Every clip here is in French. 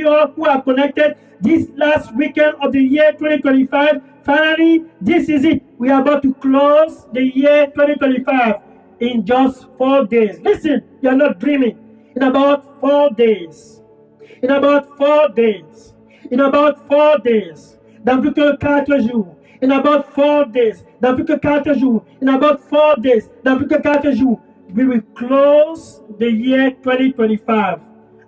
you all who are connected this last weekend of the year 2025. Finally, this is it. We are about to close the year 2025 in just 4 days. Listen, you are not dreaming. In about 4 days. In about 4 days. In about 4 days. Dans plus que 4 jours. In about 4 days. Dans plus que 4 jours. In about 4 days. Dans plus que 4 jours. We will close the year 2025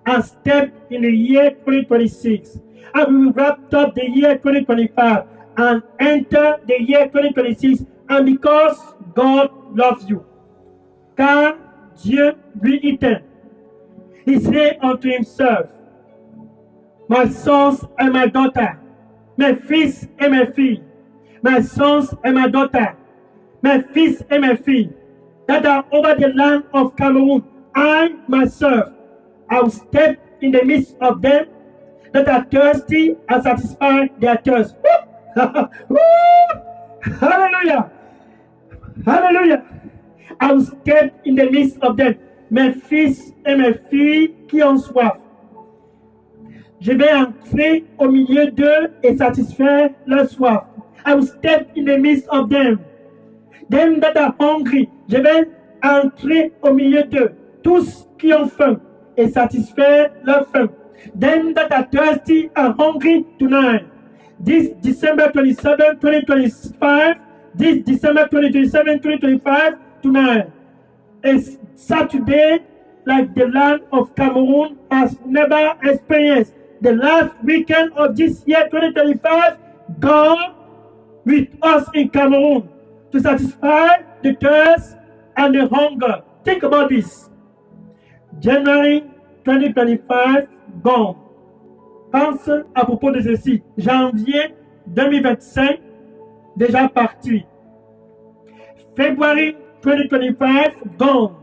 and step in the year 2026. And we will wrap up the year 2025 and enter the year 2026. And because God loves you, car Dieu lui est un, he said unto himself, my sons and my daughter, mes fils et mes filles, my sons and my daughter, mes fils et mes filles, that are over the land of Cameroon, I myself, I will step in the midst of them that are thirsty and satisfy their thirst. Hallelujah! Hallelujah! I will step in the midst of them, mes fils et mes filles qui ont soif. Je vais entrer au milieu d'eux et satisfaire leur soif. I will step in the midst of them. Them that are hungry, je vais entrer au milieu d'eux, tous qui ont faim, et satisfaire leur faim. Them that are thirsty and hungry tonight. This December 27, 2025, this December 27, 2025, tonight is Saturday like the land of Cameroon has never experienced. The last weekend of this year 2025, God with us in Cameroon to satisfy the thirst and the hunger. Think about this. January 2025, gone. Pense à propos de ceci. Janvier 2025, déjà parti. February 2025, gone.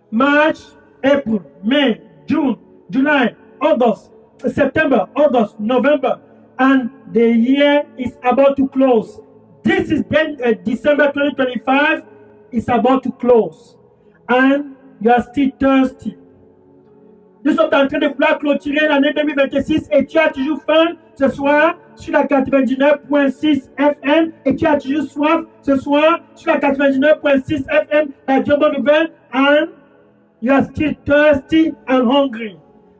March, April, May, June, July, August, September, August, November, and the year is about to close. This is then December 2025 is about to close. And you are still thirsty. Nous sommes en train de vouloir clôturer l'année 2026 et tu as toujours faim ce soir sur la 99.6 FM et tu as toujours soif ce soir sur la 99.6 FM, Radio Bonne Nouvelle, and you are still thirsty and hungry.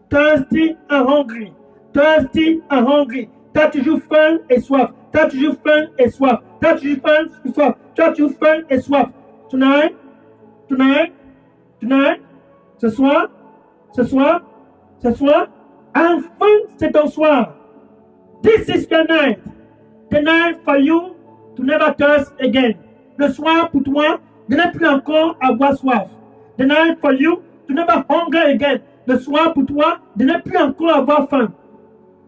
Thirsty and hungry. Thirsty and hungry. Tu as toujours faim et soif. Tu as toujours faim et soif. Tu as toujours faim et soif. Tu as toujours faim et soif. Tonight, ce soir, enfin c'est ton soir. This is your night. The night for you to never thirst again. Le soir pour toi de ne plus encore avoir soif. The night for you to never hunger again. Le soir pour toi de ne plus encore avoir faim.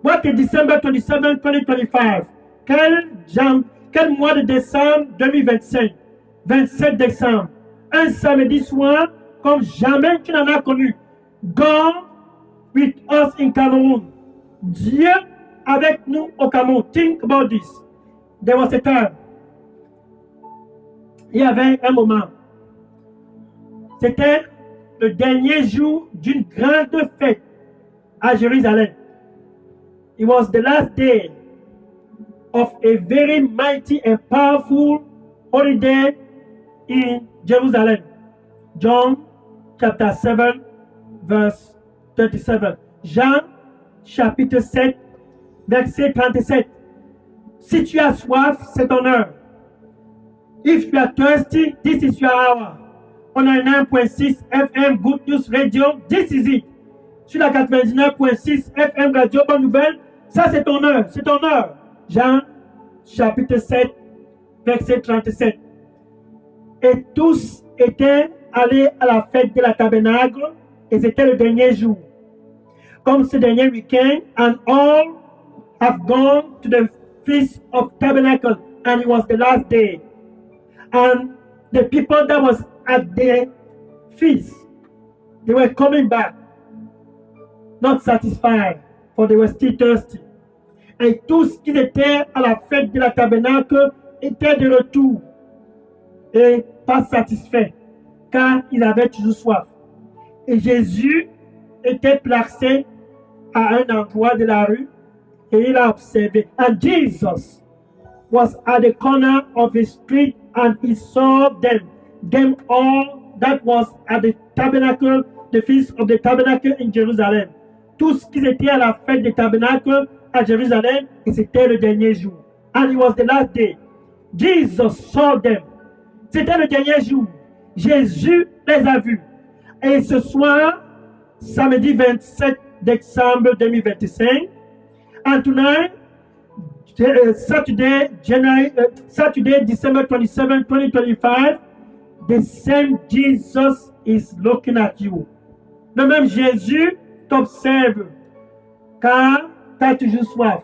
What is December 27, 2025? Quel mois de décembre 2025? 27 décembre. Un samedi soir comme jamais tu n'en as connu. God with us in Cameroon. Dieu avec nous au Cameroun. Think about this. There was a time. Il y avait un moment. C'était le dernier jour d'une grande fête à Jérusalem. It was the last day of a very mighty and powerful holiday in Jerusalem. John chapter 7, verse 37. Jean chapitre 7, verset 37. Si tu as soif, c'est ton heure. If you are thirsty, this is your hour. On a 9.6 FM Good News Radio, this is it. Sur la 99.6 FM Radio Bonne Nouvelle, ça c'est ton heure, c'est ton heure. Jean chapitre 7, verset 37. Et tous étaient allés à la fête de la tabernacle, et c'était le dernier jour. Comme ce dernier week-end, and all have gone to the feast of tabernacle, and it was the last day. And the people that was at the feast, they were coming back, not satisfied, for they were still thirsty. Et tous qui étaient à la fête de la tabernacle étaient de retour et pas satisfaits, car ils avaient toujours soif. Et Jésus était placé à un endroit de la rue et il a observé. And Jesus was at the corner of the street and he saw them all that was at the tabernacle, the feast of the tabernacle in Jerusalem. Tous qui étaient à la fête des tabernacles à Jérusalem, et c'était le dernier jour. And it was the last day. Jesus saw them. C'était le dernier jour. Jésus les a vus. Et ce soir, samedi 27 décembre 2025, and tonight, Saturday, December 27, 2025, the same Jesus is looking at you. Le même Jésus t'observe car tu as toujours soif.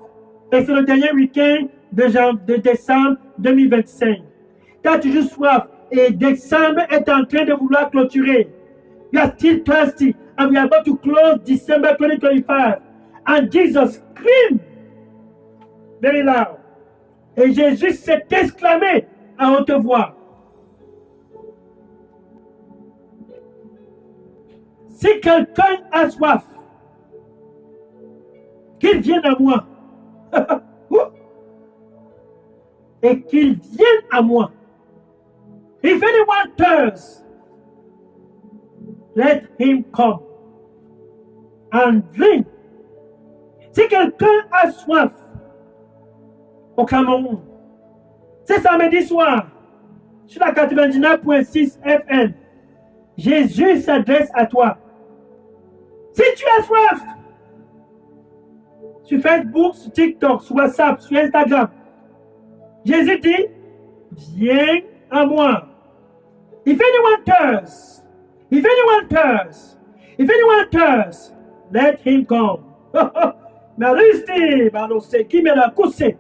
Et c'est le dernier week-end de décembre 2025. Tu as toujours soif et décembre est en train de vouloir clôturer. You are still thirsty and we are about to close December 2025. And Jesus screamed very loud. Et Jésus s'est exclamé à haute voix. Si quelqu'un a soif, qu'il vienne à moi. Et qu'il vienne à moi. If anyone thirsts, let him come and drink. Si quelqu'un a soif au Cameroun, c'est samedi soir, sur la 99.6 FM, Jésus s'adresse à toi. Si tu as soif, sur Facebook, sur TikTok, sur WhatsApp, sur Instagram, Jésus dit, viens à moi. If anyone thirsts, if anyone thirsts, if anyone thirsts, let him come. Maristi, balose, kimela kuse,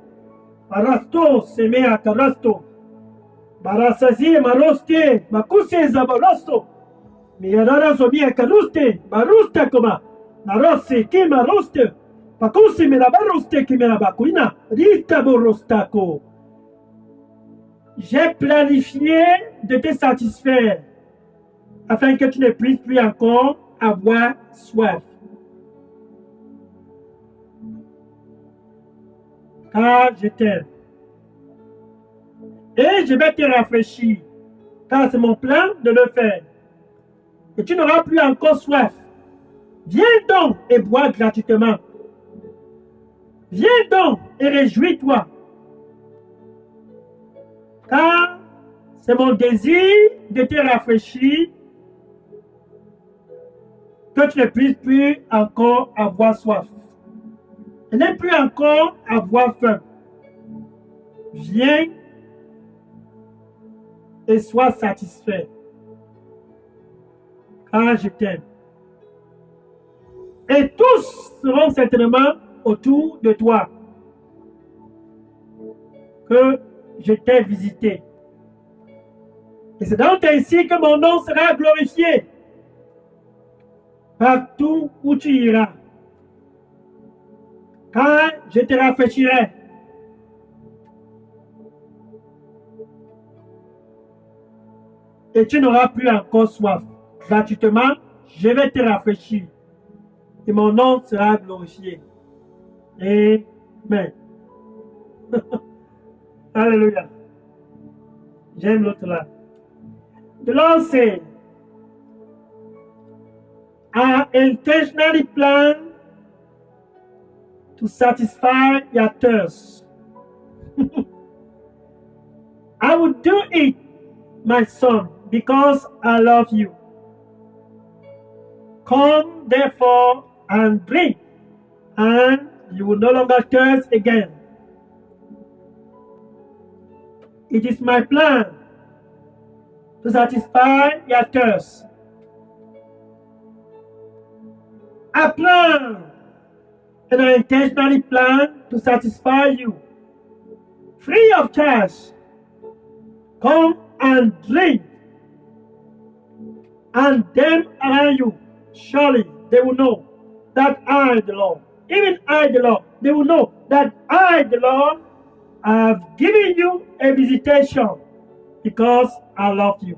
barasto, semea karasto, barasazi, maroste, bakuse zabarasto, miyarara zomia karuste, barusta koma, narose, kimaroste, bakuse merabaroste, kimerabakuina, rita borostako. J'ai planifié de te satisfaire afin que tu ne puisses plus encore avoir soif. Car je t'aime. Et je vais te rafraîchir, car c'est mon plan de le faire. Et tu n'auras plus encore soif. Viens donc et bois gratuitement. Viens donc et réjouis-toi. Car c'est mon désir de te rafraîchir, que tu ne puisses plus encore avoir soif. Et ne plus encore avoir faim. Viens et sois satisfait. Car je t'aime. Et tous seront certainement autour de toi. Que je t'ai visité. Et c'est donc ainsi que mon nom sera glorifié. Partout où tu iras. Car je te rafraîchirai. Et tu n'auras plus encore soif. Gratuitement, je vais te rafraîchir. Et mon nom sera glorifié. Amen. Alléluia. J'aime l'autre là. The Lord said, I intentionally plan to satisfy your thirst. I will do it, my son, because I love you. Come, therefore, and drink, and you will no longer thirst again. It is my plan to satisfy your thirst. I plan and I intentionally plan to satisfy you free of charge. Come and drink, and them around you, surely they will know that I, the Lord, even I, the Lord, they will know that I, the Lord, have given you a visitation because I love you.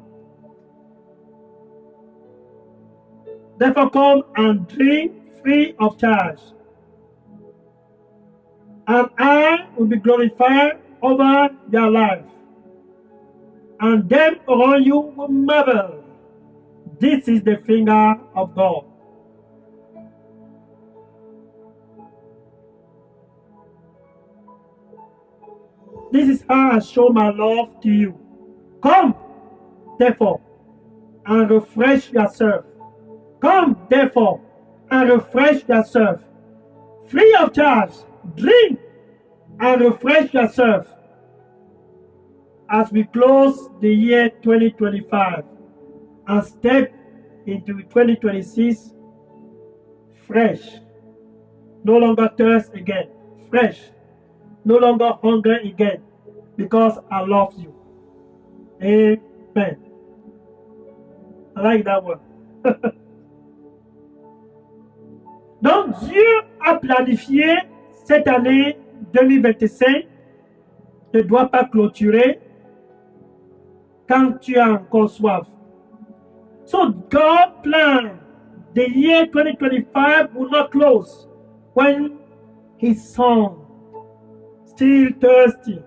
Therefore, come and drink free of charge. And I will be glorified over their life. And them around you will marvel. This is the finger of God. This is how I show my love to you. Come, therefore, and refresh yourself. Come, therefore, and refresh yourself. Free of charge, drink and refresh yourself as we close the year 2025 and step into 2026 fresh. No longer thirst again, fresh. No longer hunger again, because I love you. Amen. I like that one. Donc, Dieu a planifié cette année 2025 ne doit pas clôturer quand tu as encore soif. So, God planned the year 2025 will not close when His son still thirsty.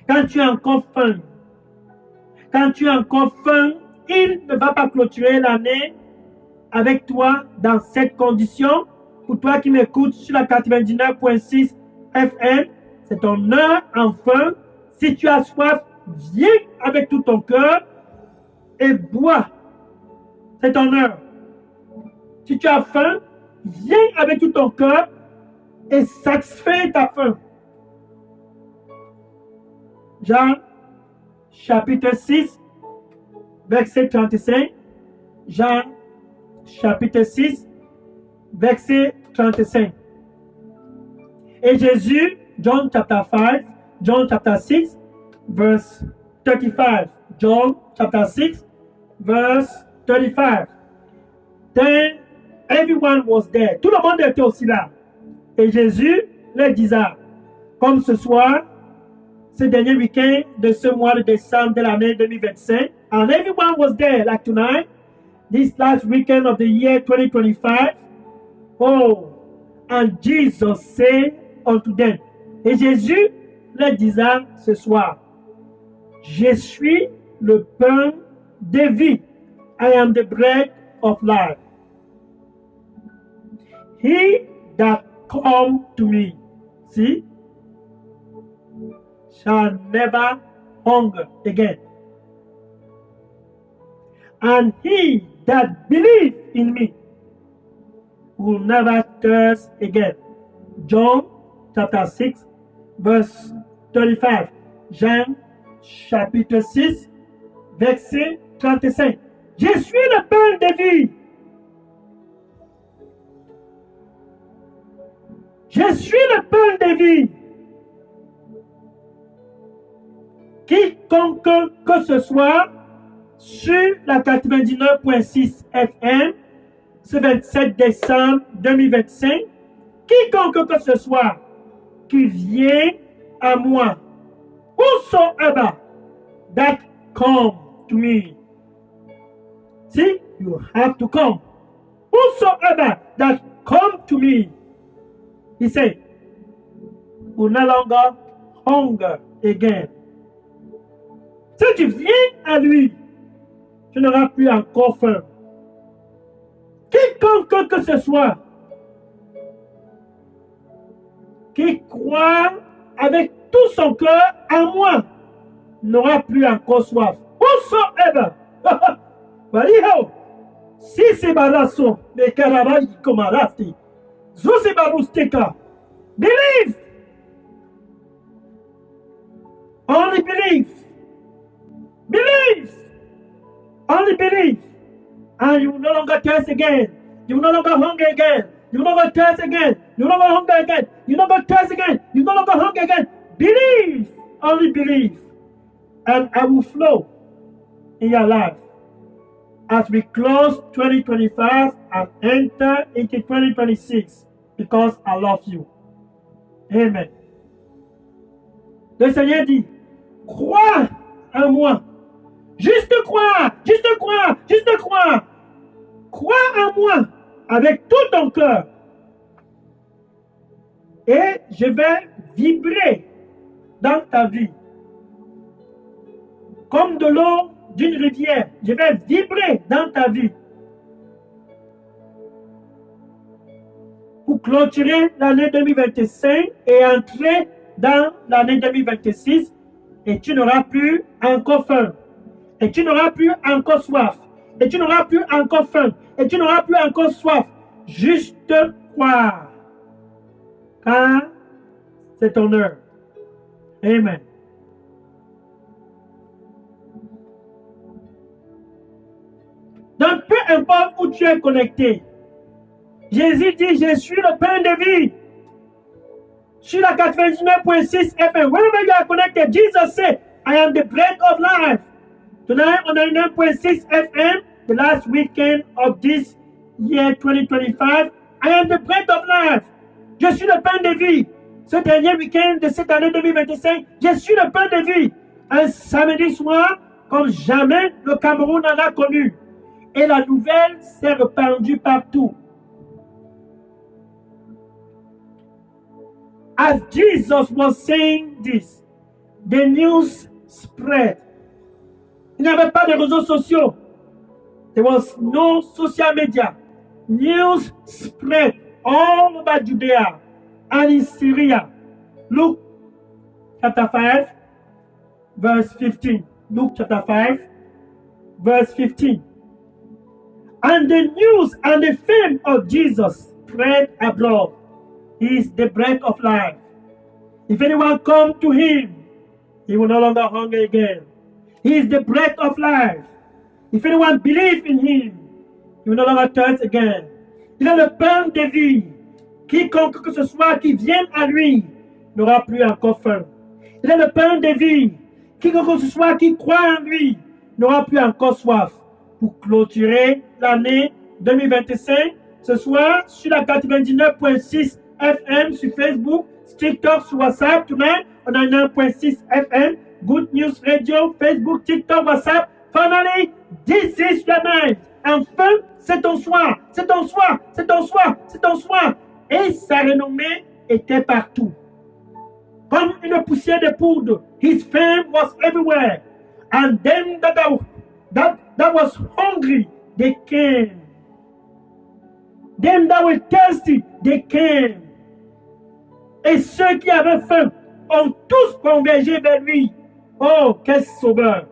Quand tu as encore faim, il ne va pas clôturer l'année avec toi dans cette condition. Pour toi qui m'écoutes sur la 99.6 FM, c'est ton heure enfin. Si tu as soif, viens avec tout ton cœur et bois. C'est ton heure. Si tu as faim, viens avec tout ton cœur et satisfais ta faim. Jean chapitre 6, verset 35. Jean chapitre 6, verset 35. Et Jésus, John chapter 5, John chapter 6, verse 35. John chapter 6, verse 35. Then everyone was there. Tout le monde était aussi là. Et Jésus leur disait, comme ce soir, ce dernier week-end de ce mois de décembre de l'année 2025, and everyone was there, like tonight, this last weekend of the year 2025. Oh, and Jesus said unto them, et Jésus leur disait ce soir, je suis le pain de vie. I am the bread of life. He that come to me, see, shall never hunger again. And he that believe in me will never thirst again. John chapter 6, verse 35. Jean chapitre 6, verset 35. Je suis le pain de vie. Je suis le pain de vie. Quiconque que ce soit sur la 99.6 FM ce 27 décembre 2025, quiconque que ce soit qui vient à moi, whosoever that come to me. See, you have to come. Whosoever that come to me, he said, will no longer hunger again. Si tu viens à lui, tu n'auras plus encore faim. Quiconque que ce soit qui croit avec tout son cœur à moi n'aura plus encore soif. Whosoever. Baliho. Si c'est balasso, les caravaï comme arasti. Zusi barusteka. Believe. Only believe. Believe. Only believe. And you will no longer thirst again. You will no longer hunger again. You will no longer thirst again. You will no longer hunger again. You will no longer thirst again. You will no longer hunger again. Believe. Only believe. And I will flow in your life. As we close 2025 and enter into 2026, because I love you. Amen. Le Seigneur dit, crois en moi. Juste croire, juste croire, juste croire. Crois crois en moi avec tout ton cœur. Et je vais vibrer dans ta vie. Comme de l'eau d'une rivière, je vais vibrer dans ta vie. Pour clôturer l'année 2025 et entrer dans l'année 2026, et tu n'auras plus encore faim, et tu n'auras plus encore soif, et tu n'auras plus encore faim, et tu n'auras plus encore soif. Juste croire, car c'est ton heure. Amen. Donc, peu importe où tu es connecté, Jésus dit, je suis le pain de vie. Sur la 99.6 FM, wherever you are connected, Jesus said, I am the bread of life. Tonight on 99.6 FM, the last weekend of this year 2025, I am the bread of life. Je suis le pain de vie. Ce dernier week-end de cette année 2025, je suis le pain de vie. Un samedi soir, comme jamais le Cameroun en a connu. Et la nouvelle s'est répandue partout. As Jesus was saying this, the news spread. Il n'y avait pas de réseaux sociaux. There was no social media. News spread all over Judea and in Syria. Luke chapter 5, verse 15. Luke chapter 5, verse 15. And the news and the fame of Jesus spread abroad. He is the bread of life. If anyone come to him, he will no longer hunger again. He is the bread of life. If anyone believes in him, he will no longer thirst again. Il est le pain de vie. Quiconque que ce soit qui vienne à lui n'aura plus encore faim. Il est le pain de vie. Quiconque que ce soit qui croit en lui n'aura plus encore soif. Pour clôturer l'année 2025, ce soir, sur la 99.6 FM sur Facebook, TikTok, sur WhatsApp, tonight on 99.6 FM, Good News Radio, Facebook, TikTok, WhatsApp. Finally, this is your night. Enfin, c'est ton soir, c'est ton soir, c'est ton soir, c'est ton soir. Et sa renommée était partout. Comme une poussière de poudre, his fame was everywhere. And them that was hungry, they came. Them that were thirsty, they came. Et ceux qui avaient faim ont tous convergé vers lui. Oh, quel sauveur!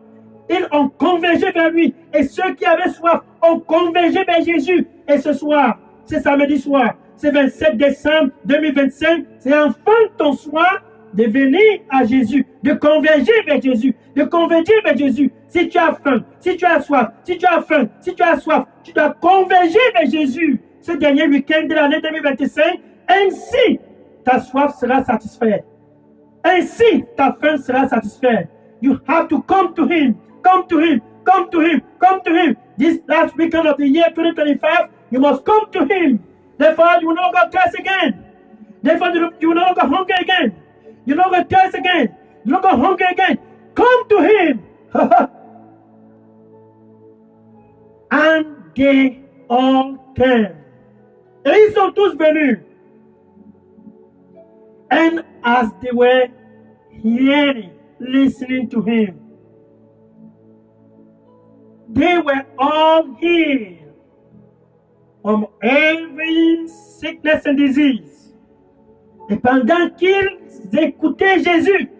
Ils ont convergé vers lui. Et ceux qui avaient soif ont convergé vers Jésus. Et ce soir, c'est samedi soir, c'est 27 décembre 2025, c'est enfin ton soir de venir à Jésus, de converger vers Jésus, de converger vers Jésus. Si tu as faim, si tu as soif, si tu as faim, si tu as soif, tu dois converger vers Jésus. Ce dernier week-end de l'année 2025, ainsi ta soif sera satisfaite. Ainsi ta faim sera satisfaite. You have to come to him, come to him, come to him, come to him. This last weekend of the year 2025, you must come to him. Therefore, you will no longer thirst again. Therefore, you will no longer hunger again. You will no longer thirst again. You will no longer hunger again. Come to him. And they all came. Et ils sont tous venus. And as they were hearing, listening to him, they were all healed from every sickness and disease. Et pendant qu'ils écoutaient Jésus,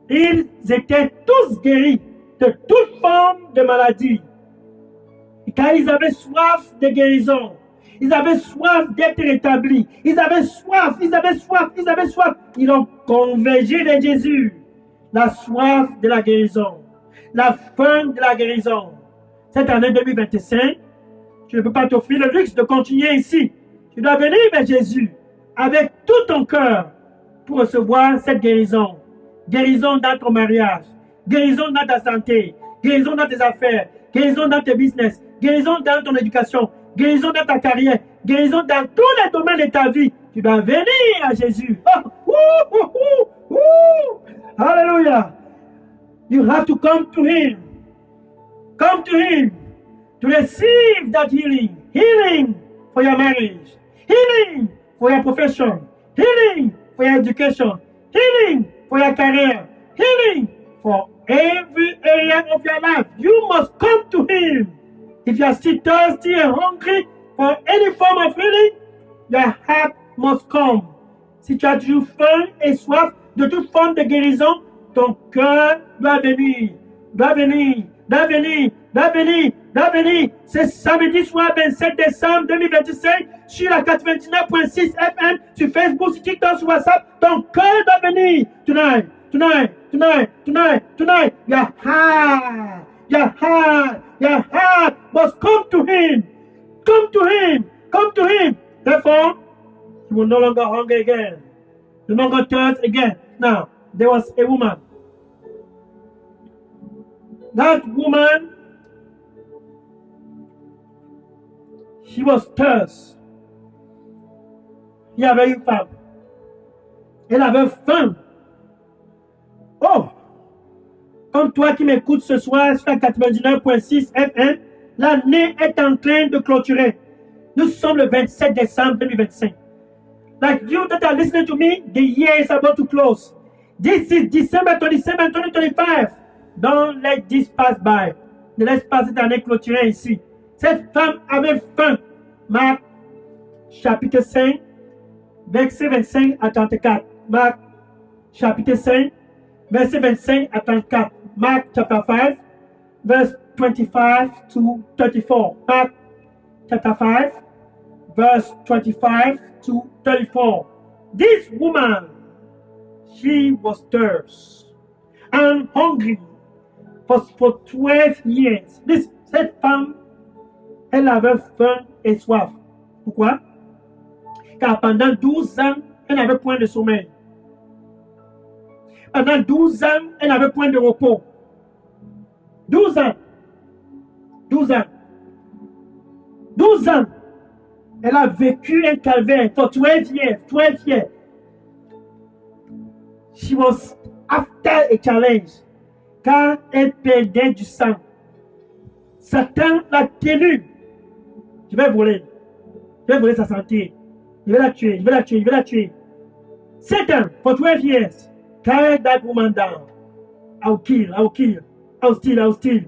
ils étaient tous guéris de toute forme de maladie. Et car ils avaient soif de guérison. Ils avaient soif d'être rétablis. Ils avaient soif, ils avaient soif, ils avaient soif. Ils ont convergé vers Jésus. La soif de la guérison. La faim de la guérison. Cette année 2025, tu ne peux pas t'offrir le luxe de continuer ici. Tu dois venir vers Jésus avec tout ton cœur pour recevoir cette guérison. Guérison dans ton mariage. Guérison dans ta santé. Guérison dans tes affaires. Guérison dans tes business. Guérison dans ton éducation. Guérison dans ta carrière, guérison dans tous les domaines de ta vie. Tu dois venir à Jésus. Hallelujah. You have to come to him. Come to him to receive that healing. Healing for your marriage. Healing for your profession. Healing for your education. Healing for your career. Healing for every area of your life. You must come to Him. If you are still thirsty and hungry for any form of healing, your heart must come. Si tu as toujours faim et soif de toute forme de guérison, ton cœur doit venir, doit venir, doit venir, doit venir, doit venir. C'est samedi soir 27 décembre 2025 sur la 99.6 FM, sur Facebook, sur TikTok, sur WhatsApp. Ton cœur doit venir. Tonight, tonight, tonight, tonight, tonight. Your heart, your heart, your heart must come to Him. Come to Him. Come to Him. Therefore, you will no longer hunger again. You no longer thirst again. Now, there was a woman. That woman, she was thirst. Il y avait une femme. Elle avait faim. Oh! Comme toi qui m'écoutes ce soir sur la 99.6 FM, l'année est en train de clôturer. Nous sommes le 27 décembre 2025. Like you that are listening to me, the year is about to close. This is December 27, 2025. Don't let this pass by. Ne laisse pas cette année clôturer ici. Cette femme avait faim. Marc, chapitre 5, verset 25 à 34. Marc, chapitre 5, verset 25 à 34. Mark chapter 5, verse 25 to 34. Mark chapter 5, verse 25 to 34. This woman, she was thirsty and hungry for 12 years. Cette femme, elle avait faim et soif. Pourquoi? Car pendant 12 ans, elle n'avait point de sommeil. Pendant 12 ans, elle n'avait point de repos. 12 ans. 12 ans. 12 ans. Elle a vécu un calvaire for 12 years. 12 years. She was after a challenge. Car elle perdait du sang. Satan l'a tenue. Je vais voler. Je vais voler sa santé. Je vais la tuer. Je vais la tuer. Je vais la tuer. Satan, for 12 years, carried that woman down. I'll kill. I'll kill. I'll steal. I'll steal.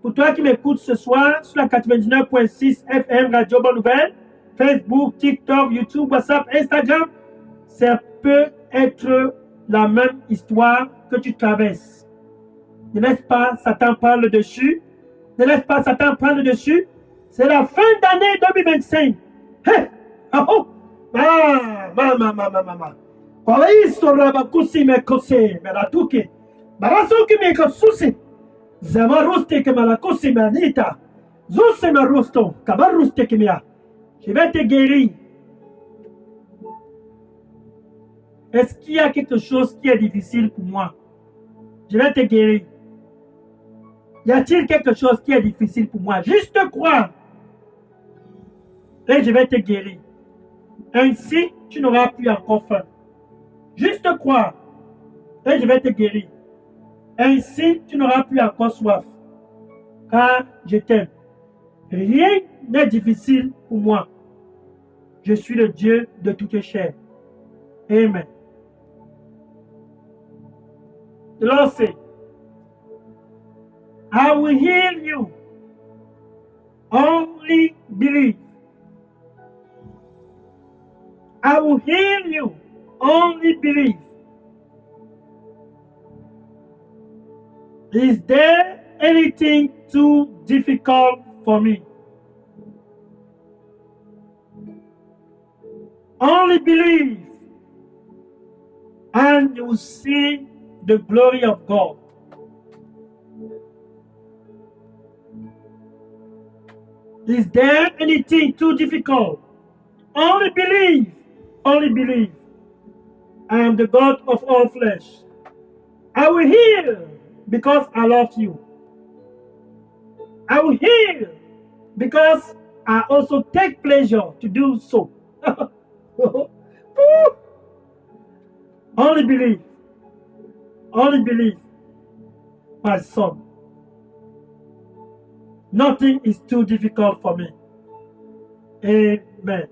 Pour toi qui m'écoutes ce soir sur la 99.6 FM Radio Bonne Nouvelle, Facebook, TikTok, YouTube, WhatsApp, Instagram, ça peut être la même histoire que tu traverses. Ne laisse pas Satan prendre le dessus. Ne laisse pas Satan prendre le dessus. C'est la fin d'année 2025. Hey! Oh! Mama. Kwa hizo rabakusi mekose meratuke. Barasuki mekosusi. Zamaruste kemalakusi manita. Zuse marusto. Kamaruste kemia. Je vais te guérir. Est-ce qu'il y a quelque chose qui est difficile pour moi? Je vais te guérir. Y a-t-il quelque chose qui est difficile pour moi? Juste croire. Et je vais te guérir. Ainsi, tu n'auras plus encore faim. Juste croire. Et je vais te guérir. Ainsi, tu n'auras plus encore soif. Car je t'aime. Rien n'est difficile pour moi. Je suis le Dieu de toute chair. Amen. The Lord said, I will heal you. Only believe. I will heal you. Only believe. Is there anything too difficult for me? Only believe, and you will see the glory of God. Is there anything too difficult? Only believe. Only believe. I am the God of all flesh. I will heal because I love you. I will heal because I also take pleasure to do so. Only believe. Only believe, my son. Nothing is too difficult for me. Amen.